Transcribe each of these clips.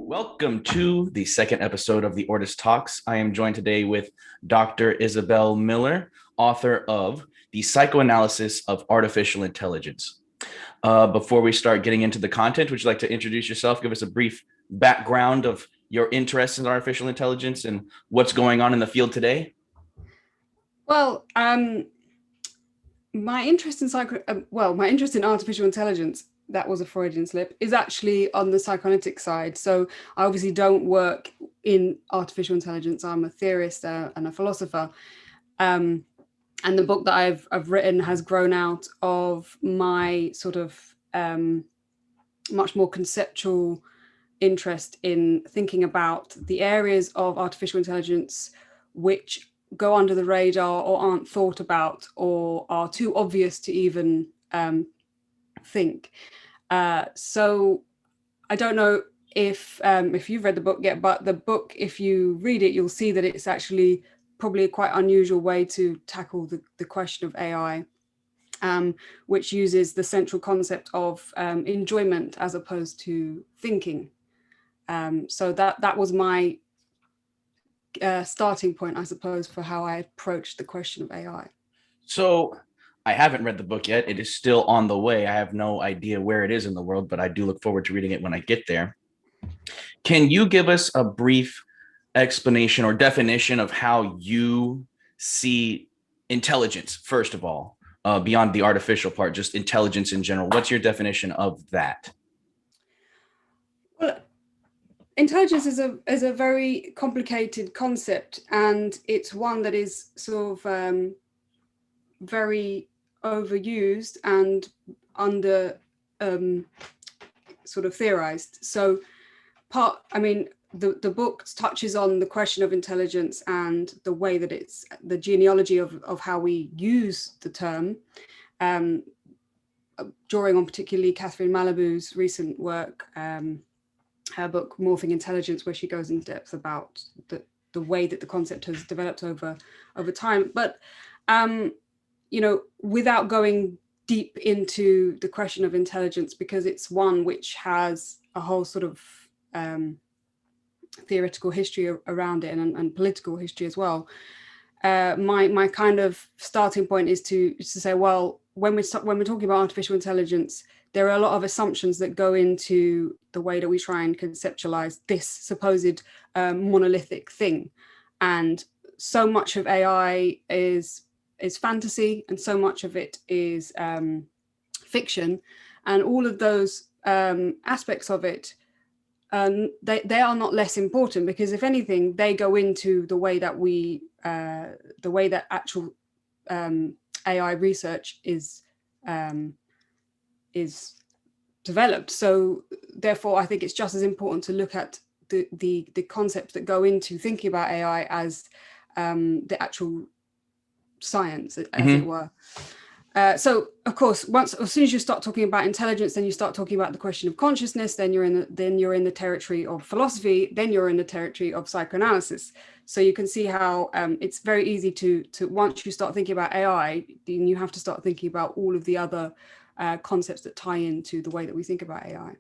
Welcome to the second episode of the Ortus Talks. I am joined today with Dr. Isabel Millar, author of The Psychoanalysis of Artificial Intelligence. Before we start getting into the content, would you like to introduce yourself, give us a brief background of your interest in artificial intelligence and what's going on in the field today? Well, my interest in artificial intelligence, that was a Freudian slip, is actually on the psychoanalytic side. So I obviously don't work in artificial intelligence. I'm a theorist and a philosopher. And the book that I've written has grown out of my sort of much more conceptual interest in thinking about the areas of artificial intelligence which go under the radar or aren't thought about or are too obvious to even think. So I don't know if you've read the book yet, but the book, if you read it, you'll see that it's actually probably a quite unusual way to tackle the question of AI, which uses the central concept of enjoyment as opposed to thinking. So that was my starting point, I suppose, for how I approached the question of AI. So I haven't read the book yet. It is still on the way. I have no idea where it is in the world, but I do look forward to reading it when I get there. Can you give us a brief explanation or definition of how you see intelligence, first of all, beyond the artificial part, just intelligence in general? What's your definition of that? Well, intelligence is a very complicated concept, and it's one that is sort of very overused and under sort of theorized. So the book touches on the question of intelligence and the way that it's the genealogy of how we use the term, drawing on particularly Catherine Malabou's recent work, her book Morphing Intelligence, where she goes in depth about the way that the concept has developed over time. But without going deep into the question of intelligence, because it's one which has a whole sort of theoretical history around it and political history as well. My kind of starting point is to say, well, when we're talking about artificial intelligence, there are a lot of assumptions that go into the way that we try and conceptualize this supposed monolithic thing. And so much of AI is fantasy, and so much of it is fiction, and all of those aspects of it, they are not less important, because if anything, they go into the way that actual AI research is developed. So therefore, I think it's just as important to look at the concepts that go into thinking about AI as the actual science, as it were. So of course, as soon as you start talking about intelligence, then you start talking about the question of consciousness, then you're in the territory of philosophy, then you're in the territory of psychoanalysis. So you can see how it's very easy to once you start thinking about AI, then you have to start thinking about all of the other concepts that tie into the way that we think about AI.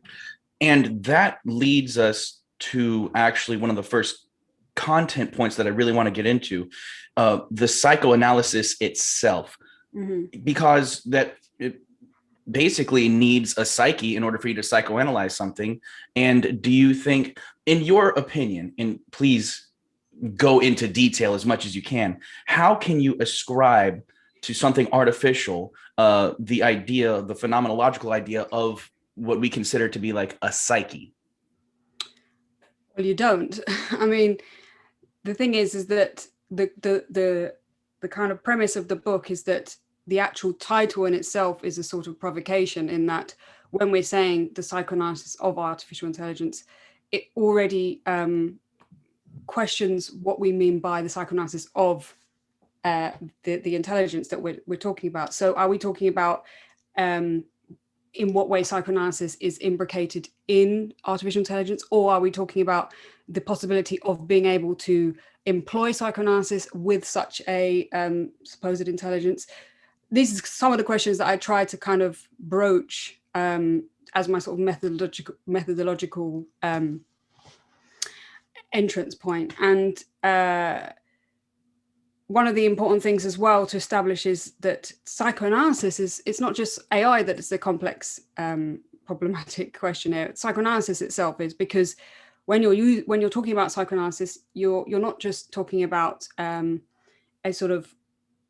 And that leads us to actually one of the first content points that I really want to get into, the psychoanalysis itself, because that it basically needs a psyche in order for you to psychoanalyze something. And do you think, in your opinion, and please go into detail as much as you can, how can you ascribe to something artificial the idea, the phenomenological idea of what we consider to be like a psyche? Well, you don't. I mean, the thing is that the kind of premise of the book is that the actual title in itself is a sort of provocation, in that when we're saying the psychoanalysis of artificial intelligence, it already questions what we mean by the psychoanalysis of the intelligence that we're talking about. So are we talking about in what way psychoanalysis is imbricated in artificial intelligence, or are we talking about the possibility of being able to employ psychoanalysis with such a supposed intelligence? These are some of the questions that I try to kind of broach as my sort of methodological entrance point. And one of the important things as well to establish is that psychoanalysis it's not just AI that is the complex problematic question here. Psychoanalysis itself is, because when you're talking about psychoanalysis, you're not just talking about a sort of,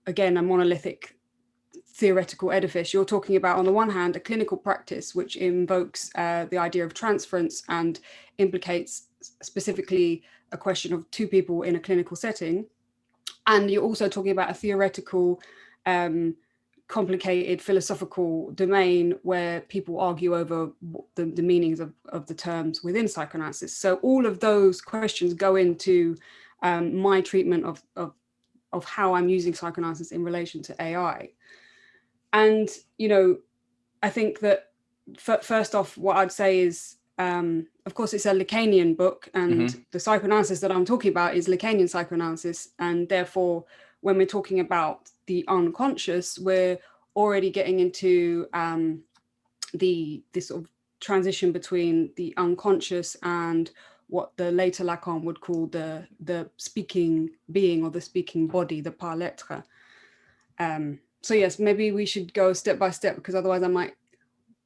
again, a monolithic theoretical edifice. You're talking about, on the one hand, a clinical practice which invokes the idea of transference and implicates specifically a question of two people in a clinical setting. And you're also talking about a theoretical, complicated philosophical domain where people argue over the meanings of the terms within psychoanalysis. So all of those questions go into my treatment of how I'm using psychoanalysis in relation to AI. And, I think that first off, what I'd say is, of course, it's a Lacanian book, and the psychoanalysis that I'm talking about is Lacanian psychoanalysis. And therefore, when we're talking about the unconscious, we're already getting into this sort of transition between the unconscious and what the later Lacan would call the speaking being, or the speaking body, the par l'être. So yes, maybe we should go step by step, because otherwise I might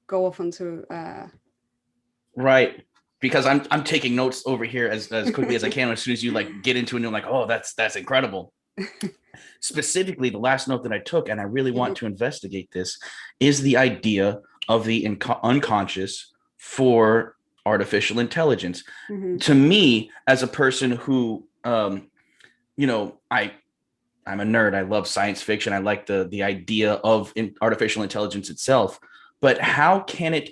go off onto right, because I'm taking notes over here as quickly as I can. As soon as you get into it, I'm like, oh, that's incredible. Specifically, the last note that I took, and I really want to investigate this, is the idea of the unconscious for artificial intelligence. To me, as a person who, I'm a nerd. I love science fiction. I like the idea of artificial intelligence itself, but how can it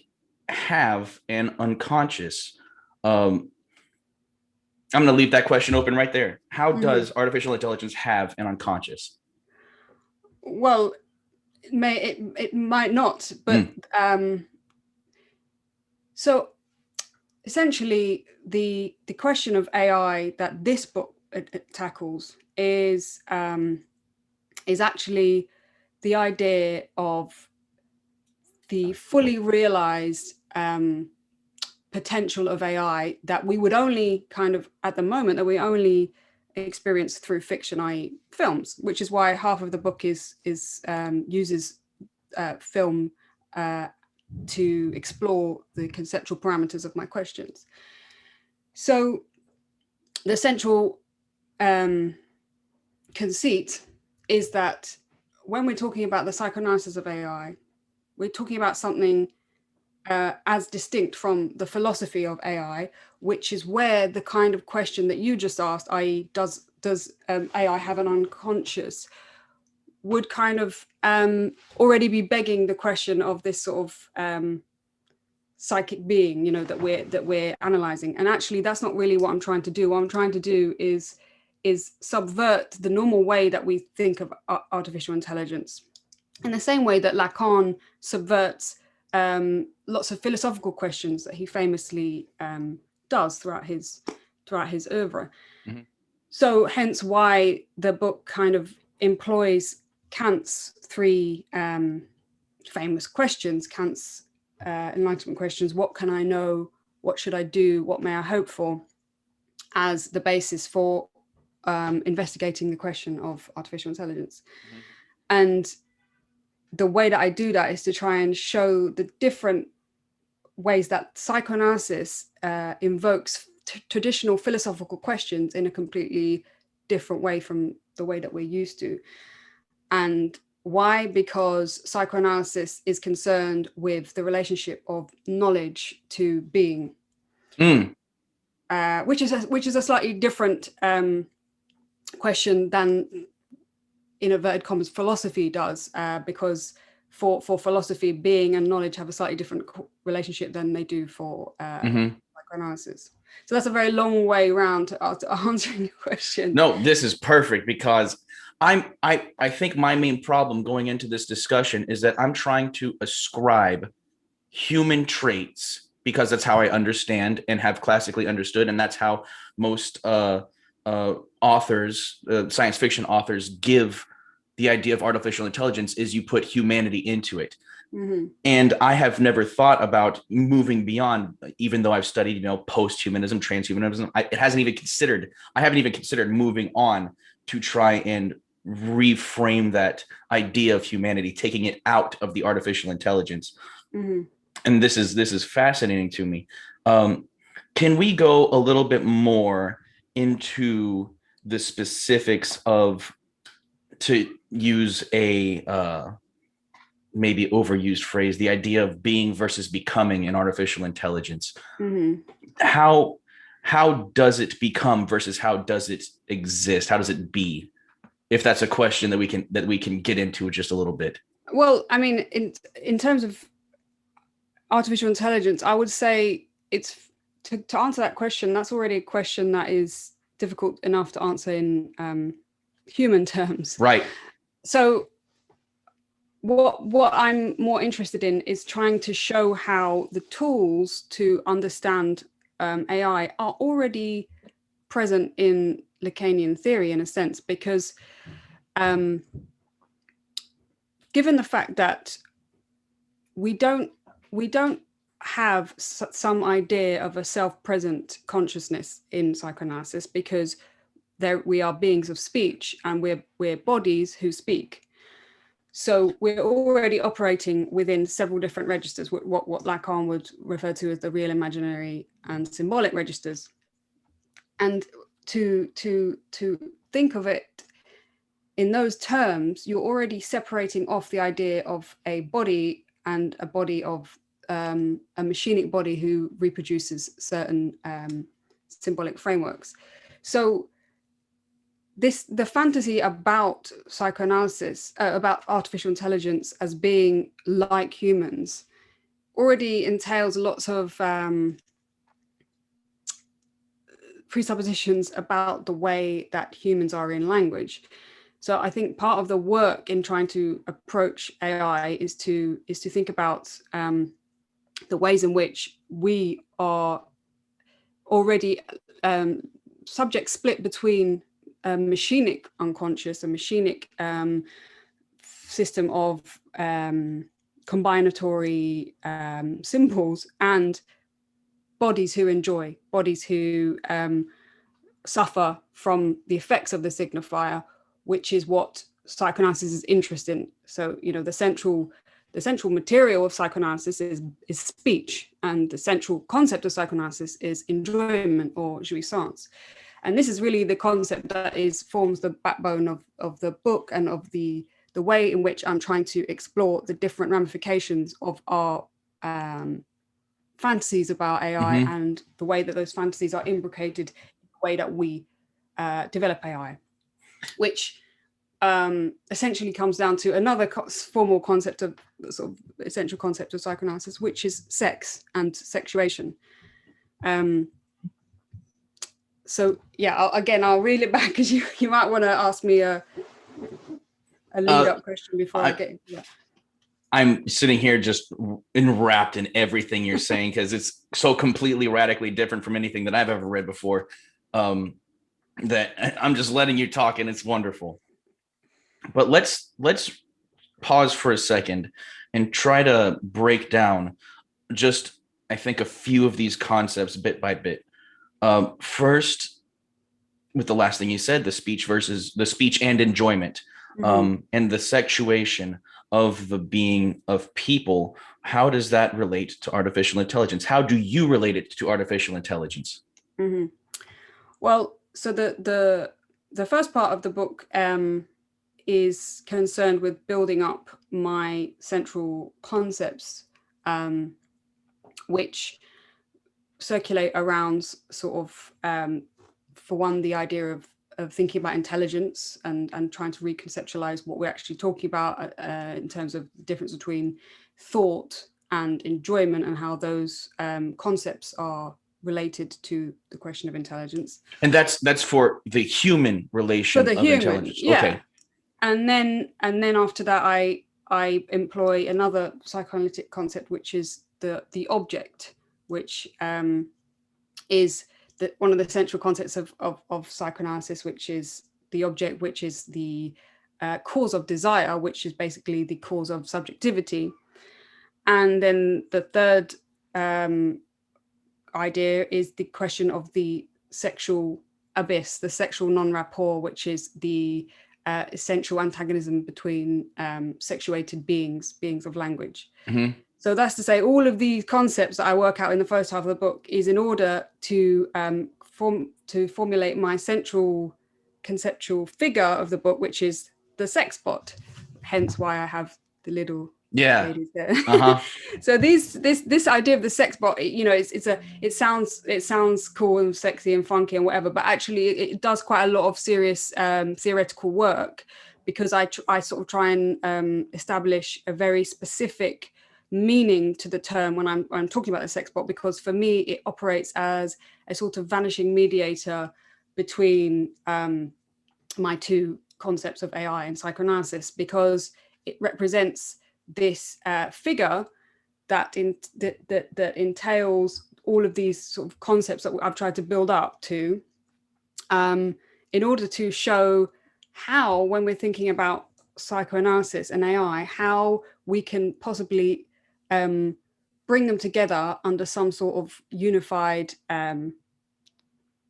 have an unconscious? I'm going to leave that question open right there. How does artificial intelligence have an unconscious? Well, it might not, but so essentially the question of AI that this book tackles is actually the idea of the fully realized potential of AI that we would only at the moment, that we only experience through fiction, i.e. films, which is why half of the book uses film to explore the conceptual parameters of my questions. So the central conceit is that when we're talking about the psychoanalysis of AI, we're talking about something as distinct from the philosophy of AI, which is where the kind of question that you just asked, i.e. does AI have an unconscious, would already be begging the question of this sort of psychic being, that we're analyzing. And actually, that's not really what I'm trying to do. What I'm trying to do is subvert the normal way that we think of artificial intelligence, in the same way that Lacan subverts lots of philosophical questions that he famously does throughout his oeuvre. So hence why the book kind of employs Kant's three famous questions, Kant's Enlightenment questions: what can I know, what should I do, what may I hope for, as the basis for investigating the question of artificial intelligence. And the way that I do that is to try and show the different ways that psychoanalysis invokes traditional philosophical questions in a completely different way from the way that we're used to. And why? Because psychoanalysis is concerned with the relationship of knowledge to being, which is a slightly different question than, in inverted commas, philosophy does, because for philosophy, being and knowledge have a slightly different relationship than they do for psychoanalysis. So that's a very long way around to answering your question. No, this is perfect, because I think my main problem going into this discussion is that I'm trying to ascribe human traits, because that's how I understand and have classically understood, and that's how most authors, science fiction authors, give the idea of artificial intelligence is you put humanity into it. And I have never thought about moving beyond, even though I've studied, post-humanism, transhumanism. I haven't even considered moving on to try and reframe that idea of humanity, taking it out of the artificial intelligence. And this is fascinating to me. Can we go a little bit more into the specifics of, to use a maybe overused phrase, the idea of being versus becoming in artificial intelligence? How does it become versus how does it exist? How does it be? If that's a question that we can get into just a little bit. Well, I mean, in terms of artificial intelligence, I would say it's to answer that question. That's already a question that is difficult enough to answer in human terms. Right. So what I'm more interested in is trying to show how the tools to understand AI are already present in Lacanian theory, in a sense, because given the fact that we don't have some idea of a self-present consciousness in psychoanalysis, because we are beings of speech and we're bodies who speak. So we're already operating within several different registers, what Lacan would refer to as the real, imaginary, and symbolic registers. And to think of it in those terms, you're already separating off the idea of a body and a body of a machinic body who reproduces certain symbolic frameworks. So the fantasy about psychoanalysis, about artificial intelligence as being like humans, already entails lots of presuppositions about the way that humans are in language. So I think part of the work in trying to approach AI is to think about the ways in which we are already subject split between a machinic unconscious, a machinic system of combinatory symbols, and bodies who enjoy, bodies who suffer from the effects of the signifier, which is what psychoanalysis is interested in. So, the central material of psychoanalysis is speech, and the central concept of psychoanalysis is enjoyment, or jouissance. And this is really the concept that forms the backbone of the book, and of the way in which I'm trying to explore the different ramifications of our fantasies about AI, and the way that those fantasies are imbricated in the way that we develop AI, which essentially comes down to another formal concept of sort of essential concept of psychoanalysis, which is sex and sexuation. So yeah, I'll reel it back, because you might want to ask me a lead-up question before I get into that. I'm sitting here just enwrapped in everything you're saying, because it's so completely radically different from anything that I've ever read before, that I'm just letting you talk, and it's wonderful. But let's pause for a second and try to break down just, I think, a few of these concepts bit by bit. First, with the last thing you said, the speech and enjoyment, and the sexuation of the being of people. How does that relate to artificial intelligence? How do you relate it to artificial intelligence? Well, so the first part of the book is concerned with building up my central concepts, which circulate around sort of, for one, the idea of thinking about intelligence and trying to reconceptualize what we're actually talking about in terms of the difference between thought and enjoyment, and how those concepts are related to the question of intelligence. And that's for the human relation of intelligence. Yeah. Okay. And then after that, I employ another psychoanalytic concept, which is the object, which is one of the central concepts of psychoanalysis, which is the object, which is the cause of desire, which is basically the cause of subjectivity. And then the third idea is the question of the sexual abyss, the sexual non-rapport, which is the essential antagonism between sexuated beings of language. Mm-hmm. So that's to say, all of these concepts that I work out in the first half of the book is in order to formulate my central conceptual figure of the book, which is the sex bot. Hence why I have the little ladies there. Uh-huh. So this idea of the sex bot, you know, it sounds cool and sexy and funky and whatever, but actually it does quite a lot of serious theoretical work, because I sort of try and establish a very specific meaning to the term when I'm talking about the sex bot, because for me it operates as a sort of vanishing mediator between my two concepts of AI and psychoanalysis, because it represents this figure that entails all of these sort of concepts that I've tried to build up to, in order to show how, when we're thinking about psychoanalysis and AI, how we can possibly bring them together under some sort of unified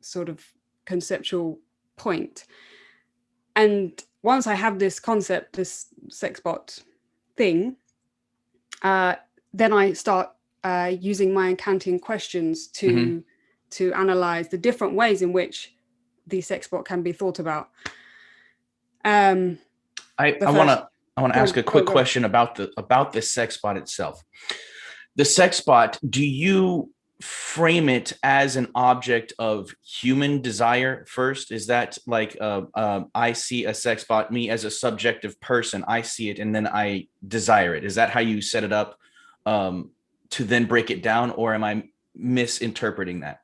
sort of conceptual point. And once I have this concept, this sex bot thing, then I start using my Kantian questions to analyze the different ways in which the sex bot can be thought about. I want to ask a quick question about the sex bot itself. The sex bot, do you frame it as an object of human desire first? Is that like I see a sex bot, me as a subjective person, I see it and then I desire it? Is that how you set it up to then break it down, or am I misinterpreting that?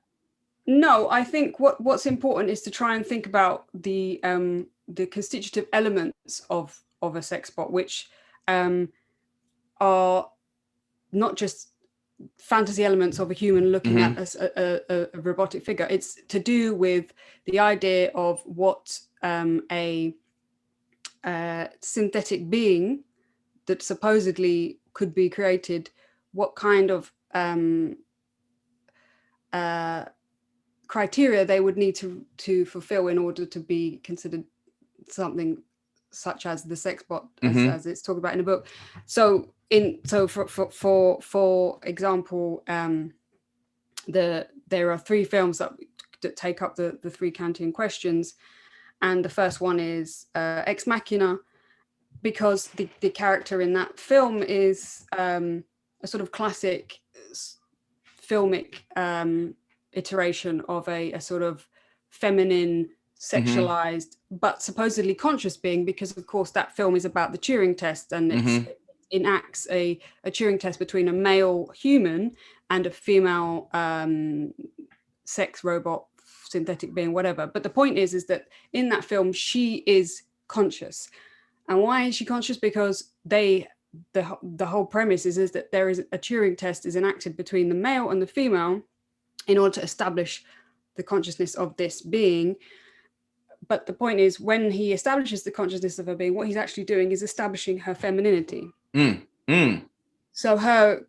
No, I think what's important is to try and think about the constitutive elements of a sex bot, which are not just fantasy elements of a human looking at a robotic figure. It's to do with the idea of what a synthetic being that supposedly could be created, what kind of criteria they would need to fulfill in order to be considered something such as the sex bot, as it's talked about in the book. So for example, there are three films that take up the three Kantian questions, and the first one is Ex Machina, because the character in that film is a sort of classic filmic iteration of a sort of feminine, sexualized, but supposedly conscious being, because of course that film is about the Turing test, and it enacts a Turing test between a male human and a female sex robot, synthetic being, whatever. But the point is that in that film she is conscious. And why is she conscious? Because the whole premise is that there is a Turing test is enacted between the male and the female in order to establish the consciousness of this being. But the point is, when he establishes the consciousness of her being, what he's actually doing is establishing her femininity. So her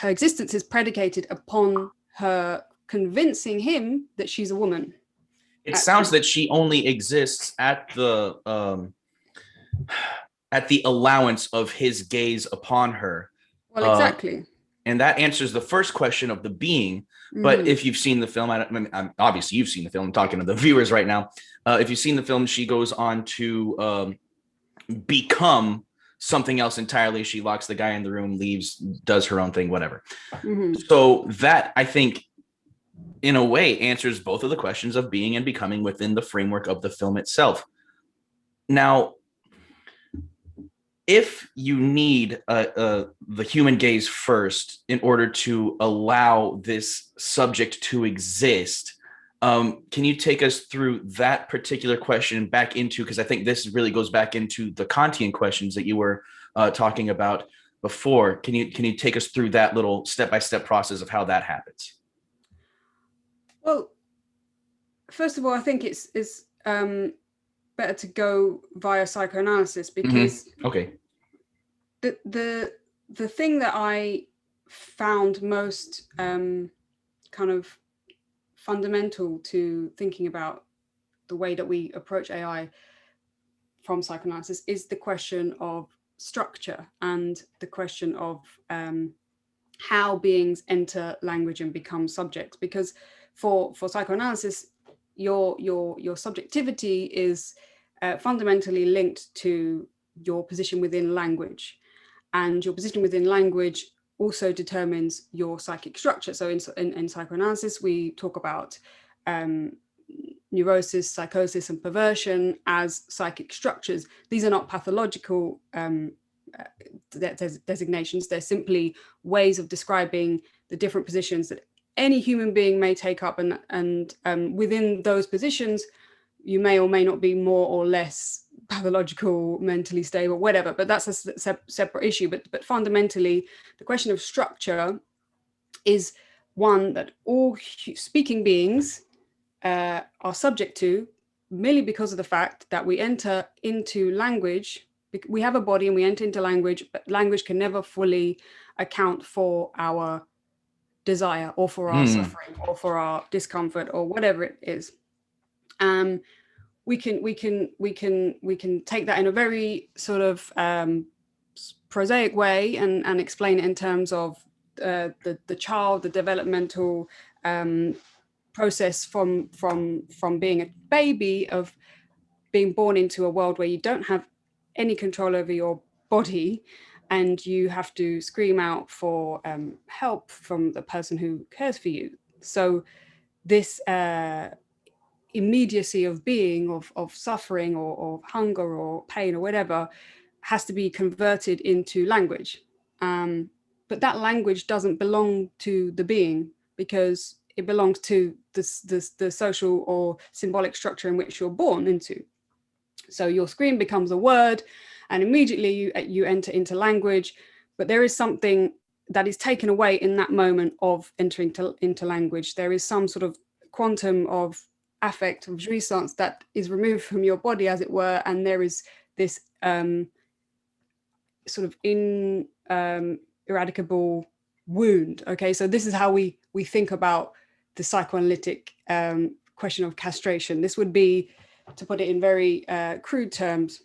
existence is predicated upon her convincing him that she's a woman. It sounds that she only exists at the allowance of his gaze upon her. Well, exactly. And that answers the first question of the being. But if you've seen the film, obviously you've seen the film, I'm talking to the viewers right now. If you've seen the film, she goes on to become something else entirely. She locks the guy in the room, leaves, does her own thing, whatever. So that, I think, in a way, answers both of the questions of being and becoming within the framework of the film itself. Now, if you need the human gaze first in order to allow this subject to exist, can you take us through that particular question back into, because I think this really goes back into the Kantian questions that you were talking about before. Can you take us through that little step-by-step process of how that happens? Well, first of all, I think it's better to go via psychoanalysis, because okay, the thing that I found most kind of fundamental to thinking about the way that we approach AI from psychoanalysis is the question of structure and the question of how beings enter language and become subjects. Because for psychoanalysis, your subjectivity is fundamentally linked to your position within language, and your position within language also determines your psychic structure. So in psychoanalysis, we talk about neurosis, psychosis, and perversion as psychic structures. These are not pathological designations. They're simply ways of describing the different positions that any human being may take up, and within those positions, you may or may not be more or less pathological, mentally stable, whatever. But that's a separate issue. But fundamentally, the question of structure is one that all speaking beings are subject to, merely because of the fact that we enter into language. We have a body and we enter into language, but language can never fully account for our desire or for our suffering or for our discomfort or whatever it is. We can take that in a very sort of prosaic way and explain it in terms of the child, the developmental process from being a baby, of being born into a world where you don't have any control over your body, and you have to scream out for help from the person who cares for you. So this immediacy of being, of suffering or hunger or pain or whatever, has to be converted into language. But that language doesn't belong to the being, because it belongs to the social or symbolic structure in which you're born into. So your scream becomes a word, and immediately you enter into language, but there is something that is taken away in that moment of entering into language. There is some sort of quantum of affect, of jouissance, that is removed from your body, as it were, and there is this sort of ineradicable wound. Okay, so this is how we think about the psychoanalytic question of castration. This would be, to put it in very crude terms,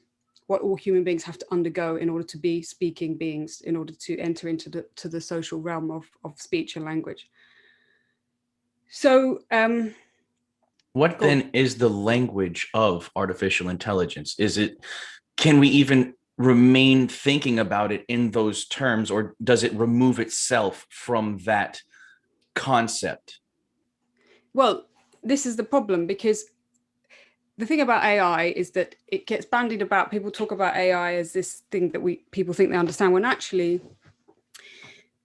what all human beings have to undergo in order to be speaking beings, in order to enter into the social realm of speech and language. So what then is the language of artificial intelligence? Can we even remain thinking about it in those terms, or does it remove itself from that concept? Well, this is the problem, because the thing about AI is that it gets bandied about. People talk about AI as this thing that people think they understand, when actually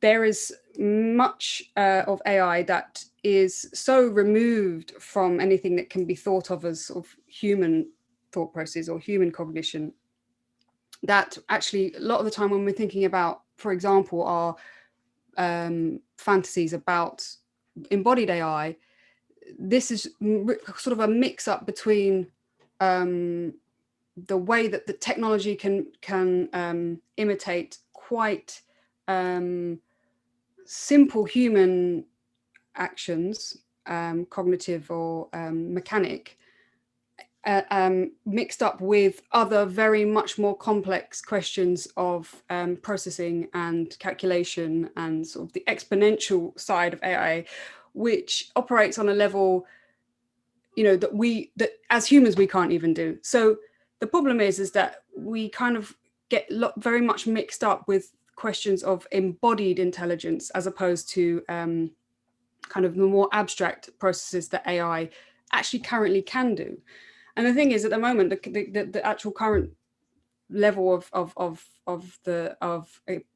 there is much of AI that is so removed from anything that can be thought of as sort of human thought process or human cognition, that actually a lot of the time when we're thinking about, for example, our fantasies about embodied AI, this is sort of a mix up between the way that the technology can imitate quite simple human actions, cognitive or mechanic, mixed up with other very much more complex questions of processing and calculation, and sort of the exponential side of AI, which operates on a level, that as humans we can't even do. So the problem is that we kind of get very much mixed up with questions of embodied intelligence, as opposed to kind of the more abstract processes that AI actually currently can do. And the thing is, at the moment, the actual current level of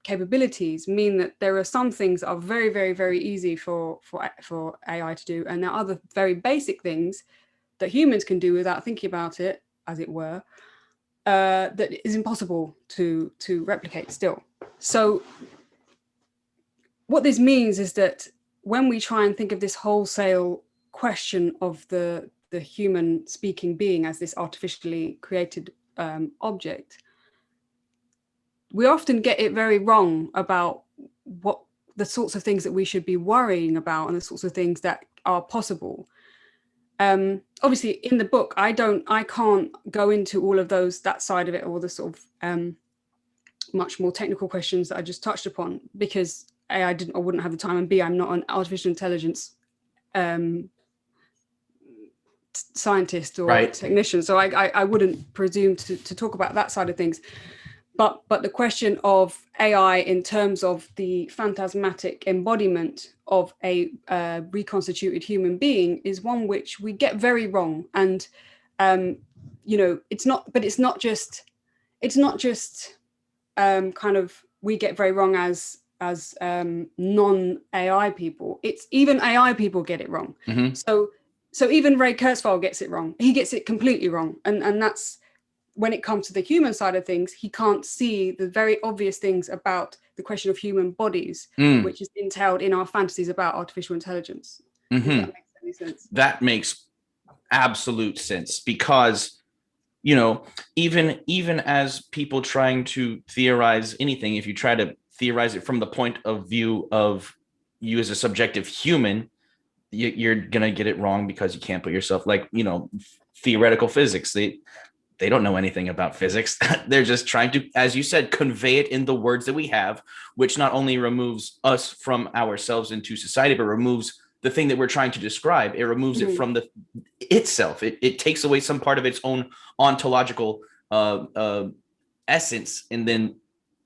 capabilities mean that there are some things that are very, very, very easy for AI to do, and there are other very basic things that humans can do without thinking about it, as it were, that is impossible to replicate still. So what this means is that when we try and think of this wholesale question of the the human speaking being as this artificially created object, we often get it very wrong about what the sorts of things that we should be worrying about and the sorts of things that are possible. Obviously in the book, I can't go into all of that side of it, or the sort of much more technical questions that I just touched upon, because A, I wouldn't have the time, and B, I'm not an artificial intelligence scientist or technician, so I wouldn't presume to talk about that side of things. But the question of AI in terms of the phantasmatic embodiment of a reconstituted human being is one which we get very wrong. And it's not just kind of we get very wrong as non-AI people. It's even AI people get it wrong. Mm-hmm. So even Ray Kurzweil gets it wrong. He gets it completely wrong, and that's when it comes to the human side of things. He can't see the very obvious things about the question of human bodies, which is entailed in our fantasies about artificial intelligence. Mm-hmm. If that makes any sense. That makes absolute sense, because even as people trying to theorize anything, if you try to theorize it from the point of view of you as a subjective human, you're gonna get it wrong, because you can't put yourself, like, theoretical physics. They don't know anything about physics. They're just trying to, as you said, convey it in the words that we have, which not only removes us from ourselves into society, but removes the thing that we're trying to describe. It removes it from itself. It takes away some part of its own ontological essence, and then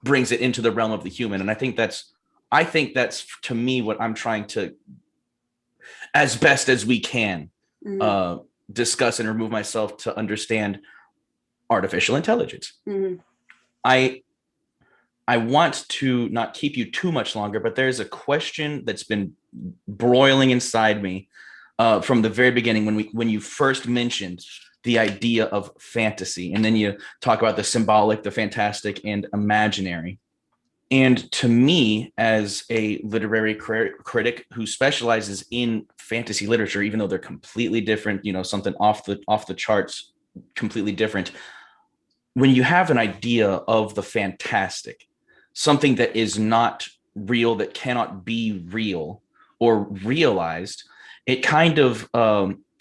brings it into the realm of the human. And I think that's to me what I'm trying to, as best as we can, discuss and remove myself to understand artificial intelligence. I want to not keep you too much longer, but there's a question that's been broiling inside me from the very beginning, when you first mentioned the idea of fantasy, and then you talk about the symbolic, the fantastic, and imaginary. And to me, as a literary critic who specializes in fantasy literature, even though they're completely different, something off the charts, completely different, when you have an idea of the fantastic, something that is not real, that cannot be real or realized, it kind of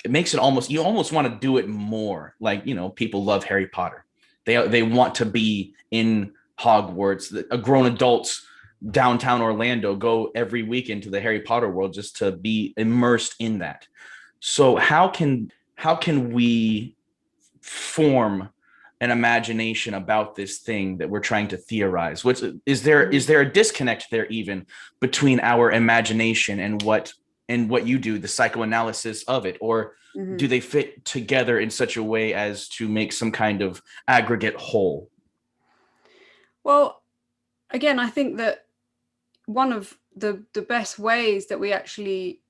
it makes it you almost want to do it more. Like, people love Harry Potter. They want to be in Hogwarts. Grown adults downtown Orlando go every weekend to the Harry Potter world just to be immersed in that. So how can we form an imagination about this thing that we're trying to theorize? Is there a disconnect there even between our imagination and what you do, the psychoanalysis of it, or do they fit together in such a way as to make some kind of aggregate whole? Well, again, I think that one of the best ways that we actually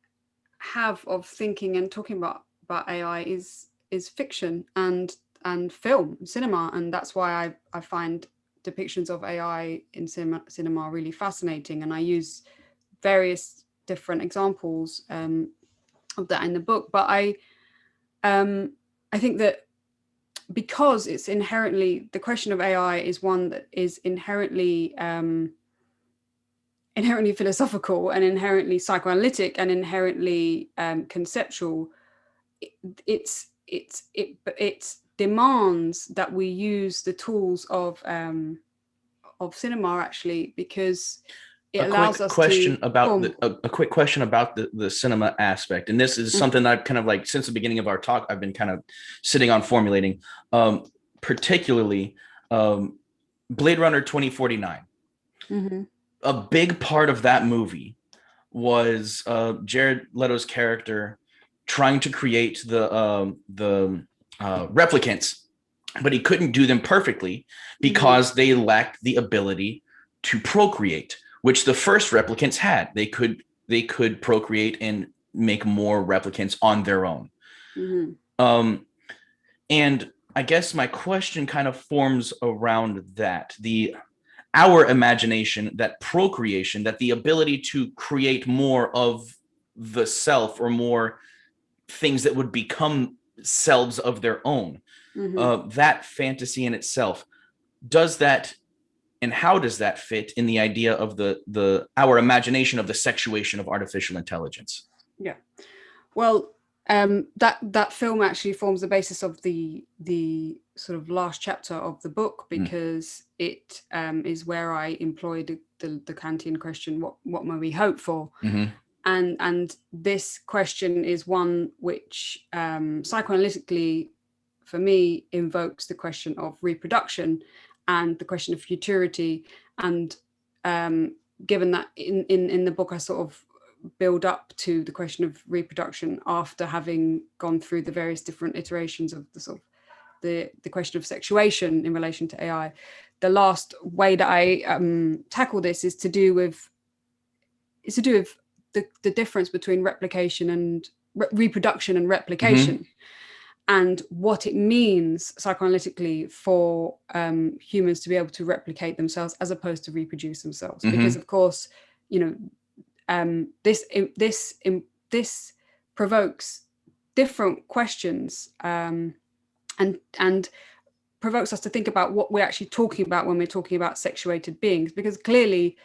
have of thinking and talking about AI is fiction and film, cinema, and that's why I find depictions of AI in cinema really fascinating, and I use various different examples of that in the book. But I think that because it's inherently, the question of AI is one that is inherently philosophical and inherently psychoanalytic and inherently conceptual, it demands that we use the tools of cinema, actually, because it allows us to a quick question about the cinema aspect. And this is something I've kind of, like, since the beginning of our talk, I've been kind of sitting on formulating, particularly Blade Runner 2049. A big part of that movie was Jared Leto's character trying to create the replicants, but he couldn't do them perfectly because they lacked the ability to procreate, which the first replicants had. They could procreate and make more replicants on their own. And I guess my question kind of forms around that. Our imagination, that procreation, that the ability to create more of the self, or more things that would become selves of their own. Mm-hmm. That fantasy in itself, does that, and how does that fit in the idea of our imagination of the sexuation of artificial intelligence? Yeah. Well, that film actually forms the basis of the sort of last chapter of the book, because it is where I employed the Kantian question, what may we hope for? Mm-hmm. And this question is one which psychoanalytically, for me, invokes the question of reproduction and the question of futurity. And given that in the book I sort of build up to the question of reproduction after having gone through the various different iterations of the sort of the question of sexuation in relation to AI, the last way that I tackle this is to do with the difference between replication and reproduction and replication, and what it means psychoanalytically for humans to be able to replicate themselves as opposed to reproduce themselves. Because of course, this provokes different questions, and provokes us to think about what we're actually talking about when we're talking about sexuated beings, because clearly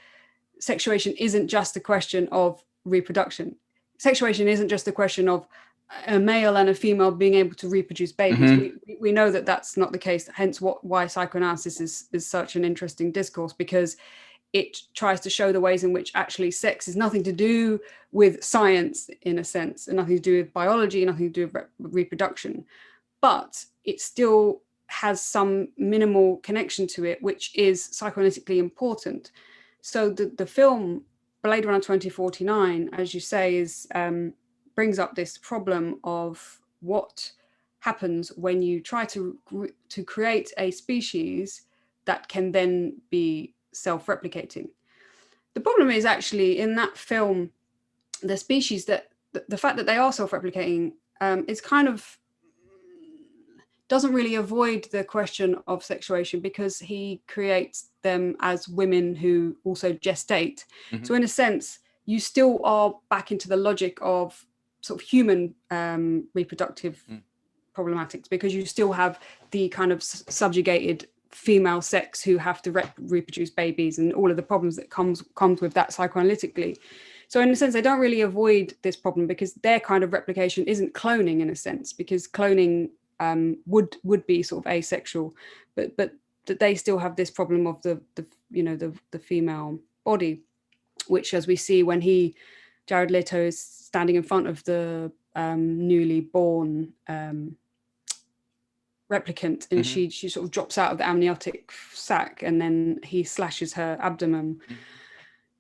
sexuation isn't just a question of reproduction. Sexuation isn't just a question of a male and a female being able to reproduce babies. We know that that's not the case, hence why psychoanalysis is such an interesting discourse, because it tries to show the ways in which actually sex is nothing to do with science, in a sense, and nothing to do with biology, nothing to do with reproduction, but it still has some minimal connection to it, which is psychoanalytically important. So the film Blade Runner 2049, as you say, is brings up this problem of what happens when you try to create a species that can then be self-replicating. The problem is actually in that film, the species that the fact that they are self-replicating is kind of doesn't really avoid the question of sexuation, because he creates them as women who also gestate. So in a sense, you still are back into the logic of sort of human reproductive problematics, because you still have the kind of subjugated female sex who have to reproduce babies and all of the problems that comes with that psychoanalytically. So in a sense, they don't really avoid this problem, because their kind of replication isn't cloning, in a sense, because cloning would be sort of asexual, but that they still have this problem of the female body, which, as we see when Jared Leto is standing in front of the newly born replicant, and she sort of drops out of the amniotic sac, and then he slashes her abdomen.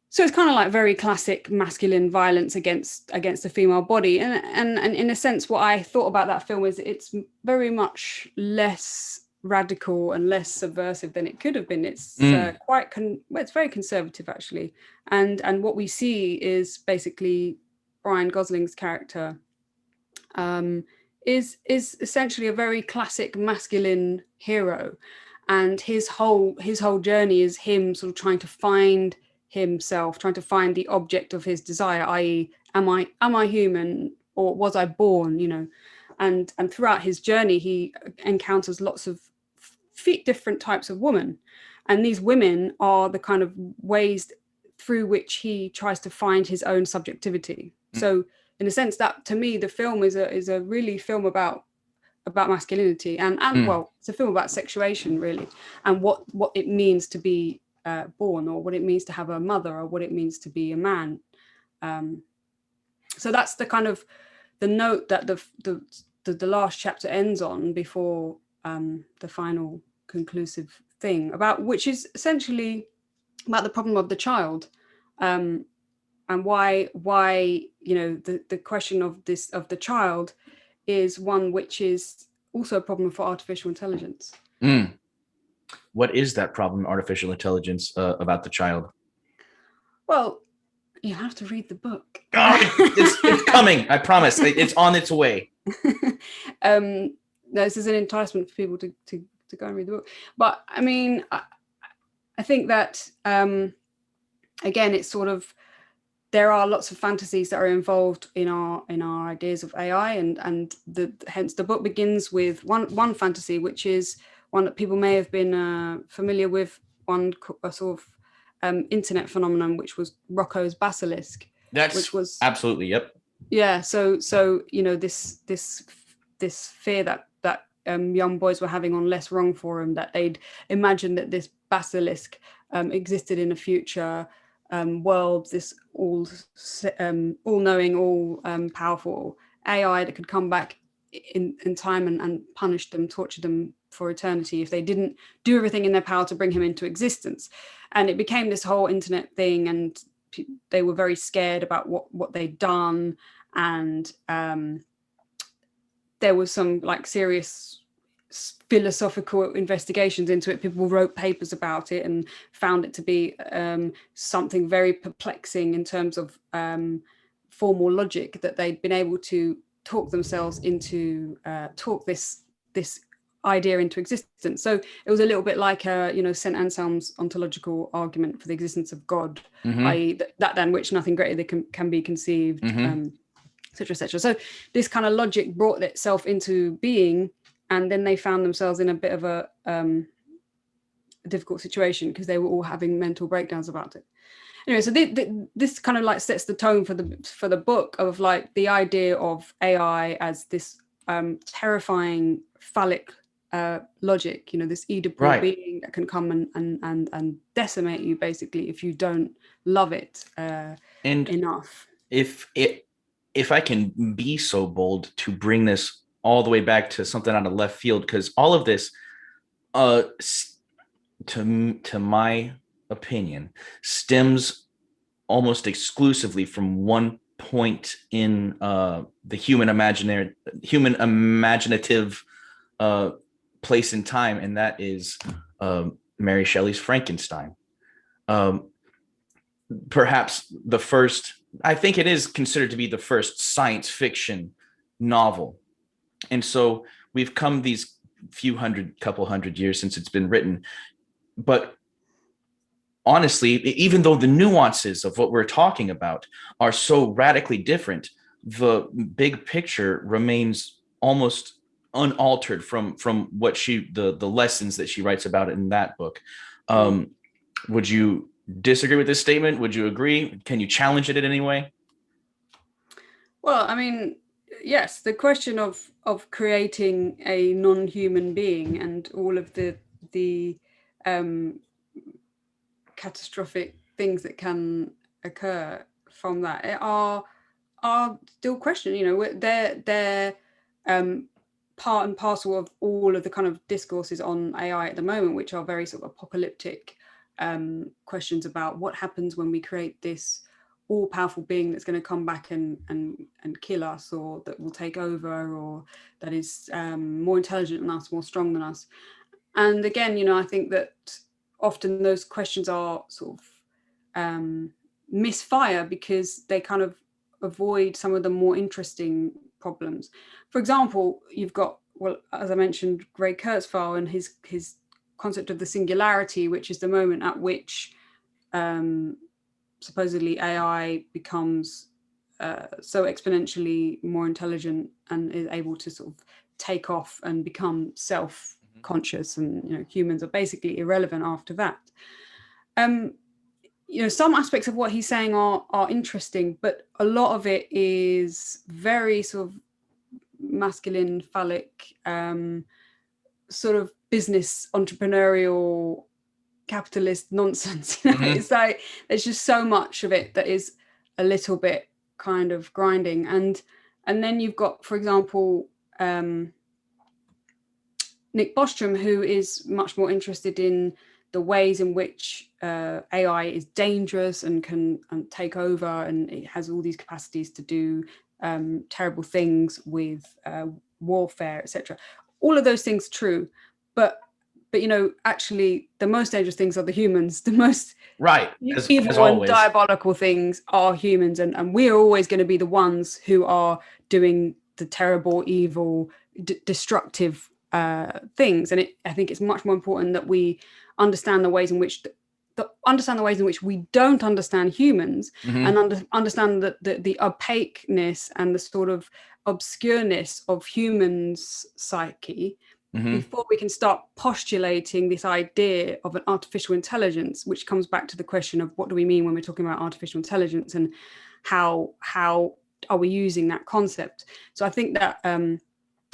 So it's kind of like very classic masculine violence against the female body, and in a sense, what I thought about that film is it's very much less radical and less subversive than it could have been. It's it's very conservative actually, and what we see is basically Ryan Gosling's character is essentially a very classic masculine hero, and his whole journey is him sort of trying to find himself, trying to find the object of his desire, i.e., am I human, or was I born? And throughout his journey, he encounters lots of different types of women, and these women are the kind of ways through which he tries to find his own subjectivity. So in a sense, that to me, the film is a really film about masculinity, and well, it's a film about sexuation really, and what it means to be born, or what it means to have a mother, or what it means to be a man. So that's the kind of the note that the last chapter ends on before the final conclusive thing, about which is essentially about the problem of the child, and why the question of the child is one which is also a problem for artificial intelligence. What is that problem, artificial intelligence, about the child? Well, you have to read the book. It's coming. I promise. It's on its way. This is an enticement for people to go and read the book. But I mean, I think that again, it's sort of there are lots of fantasies that are involved in our ideas of AI, and hence the book begins with one fantasy, which is one that people may have been familiar with, a sort of internet phenomenon, which was Rocco's basilisk. That's which was absolutely, yep. Yeah, so this fear that young boys were having on Less Wrong Forum, that they'd imagined that this basilisk existed in a future world, this all-knowing, all-powerful AI that could come back in time and punish them, torture them for eternity if they didn't do everything in their power to bring him into existence. And it became this whole internet thing, and they were very scared about what they'd done, and there was some like serious philosophical investigations into it. People wrote papers about it and found it to be something very perplexing in terms of formal logic, that they'd been able to talk themselves into talk this idea into existence. So it was a little bit like St. Anselm's ontological argument for the existence of God, i.e. that than which nothing greater can be conceived, etc., etc. So this kind of logic brought itself into being, and then they found themselves in a bit of a difficult situation because they were all having mental breakdowns about it. Anyway, so this kind of like sets the tone for the book, of like the idea of AI as this terrifying phallic logic, this Oedipal being that can come and decimate you basically if you don't love it enough. If I can be so bold to bring this all the way back to something out of left field, because all of this, to my opinion, stems almost exclusively from one point in the human imaginative place in time, and that is Mary Shelley's Frankenstein. Perhaps the first, I think it is considered to be the first science fiction novel. And so we've come these couple hundred years since it's been written. But honestly, even though the nuances of what we're talking about are so radically different, the big picture remains almost unaltered from what the lessons that she writes about in that book. Would you disagree with this statement? Would you agree? Can you challenge it in any way? Well, I mean, yes, the question of creating a non-human being and all of the catastrophic things that can occur from that are still questioned. They're part and parcel of all of the kind of discourses on AI at the moment, which are very sort of apocalyptic questions about what happens when we create this all-powerful being that's going to come back and kill us, or that will take over, or that is more intelligent than us, more strong than us. And again, I think that often those questions are sort of misfire because they kind of avoid some of the more interesting problems. For example, you've got, well, as I mentioned, Ray Kurzweil and his concept of the singularity, which is the moment at which supposedly AI becomes so exponentially more intelligent and is able to sort of take off and become self-conscious, and humans are basically irrelevant after that. Some aspects of what he's saying are interesting, but a lot of it is very sort of masculine, phallic, sort of business, entrepreneurial, capitalist nonsense. It's like there's just so much of it that is a little bit kind of grinding, and then you've got, for example, Nick Bostrom, who is much more interested in the ways in which AI is dangerous and can take over, and it has all these capacities to do terrible things with warfare, etc. All of those things are true, but actually the most dangerous things are the humans. The most evil and diabolical things are humans, and we're always going to be the ones who are doing the terrible, evil, destructive things. And I think it's much more important that we understand the ways in which understand the ways in which we don't understand humans, Mm-hmm. and understand the opaqueness and the sort of obscureness of humans' psyche, Mm-hmm. before we can start postulating this idea of an artificial intelligence, which comes back to the question of what do we mean when we're talking about artificial intelligence, and how are we using that concept. So I think that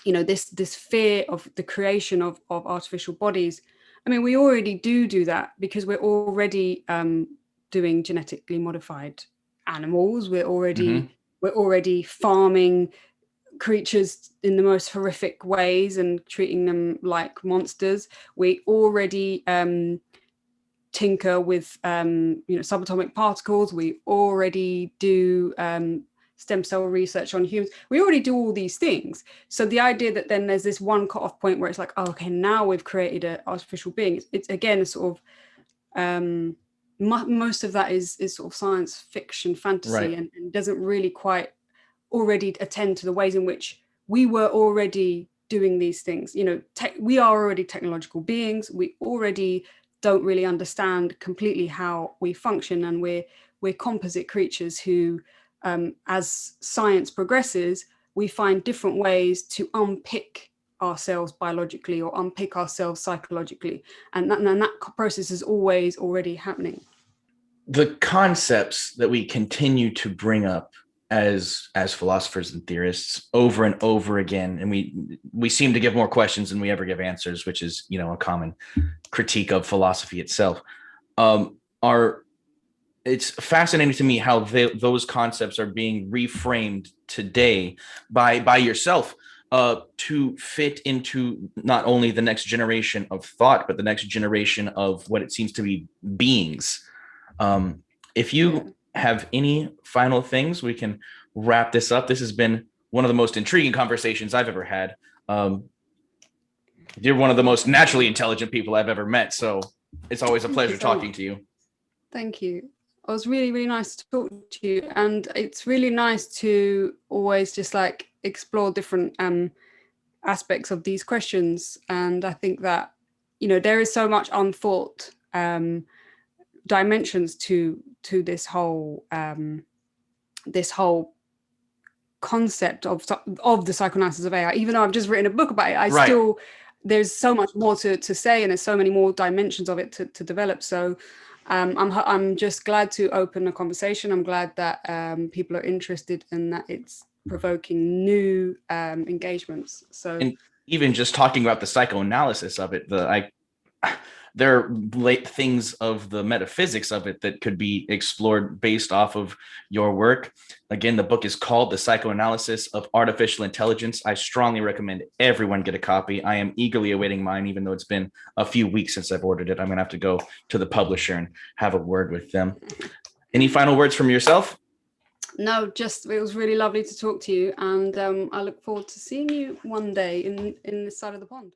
this fear of the creation of artificial bodies, I mean, we already do that, because we're already doing genetically modified animals. We're already farming creatures in the most horrific ways and treating them like monsters. We already tinker with subatomic particles. We already do stem cell research on humans. We already do all these things. So the idea that then there's this one cut-off point where it's like, oh, okay, now we've created an artificial being, it's again a sort of most of that is sort of science fiction fantasy, Right. and doesn't really quite already attend to the ways in which we were already doing these things. We are already technological beings. We already don't really understand completely how we function, and we're composite creatures who, as science progresses, we find different ways to unpick ourselves biologically or unpick ourselves psychologically, and that process is always already happening. The concepts that we continue to bring up as philosophers and theorists over and over again, and we seem to give more questions than we ever give answers, which is a common critique of philosophy itself, it's fascinating to me how those concepts are being reframed today by yourself to fit into not only the next generation of thought, but the next generation of what it seems to be beings. If you have any final things, we can wrap this up. This has been one of the most intriguing conversations I've ever had. You're one of the most naturally intelligent people I've ever met, so it's always a pleasure talking to you. Thank you. It was really, really nice to talk to you, and it's really nice to always just like explore different aspects of these questions. And I think that there is so much unthought dimensions to this whole concept of the psychoanalysis of AI. Even though I've just written a book about it, still there's so much more to say, and there's so many more dimensions of it to develop. So I'm just glad to open a conversation. I'm glad that people are interested, and that it's provoking new engagements. So, and even just talking about the psychoanalysis of it, there are things of the metaphysics of it that could be explored based off of your work. Again, the book is called The Psychoanalysis of Artificial Intelligence. I strongly recommend everyone get a copy. I am eagerly awaiting mine, even though it's been a few weeks since I've ordered it. I'm going to have to go to the publisher and have a word with them. Any final words from yourself? No, just it was really lovely to talk to you, and I look forward to seeing you one day in this side of the pond.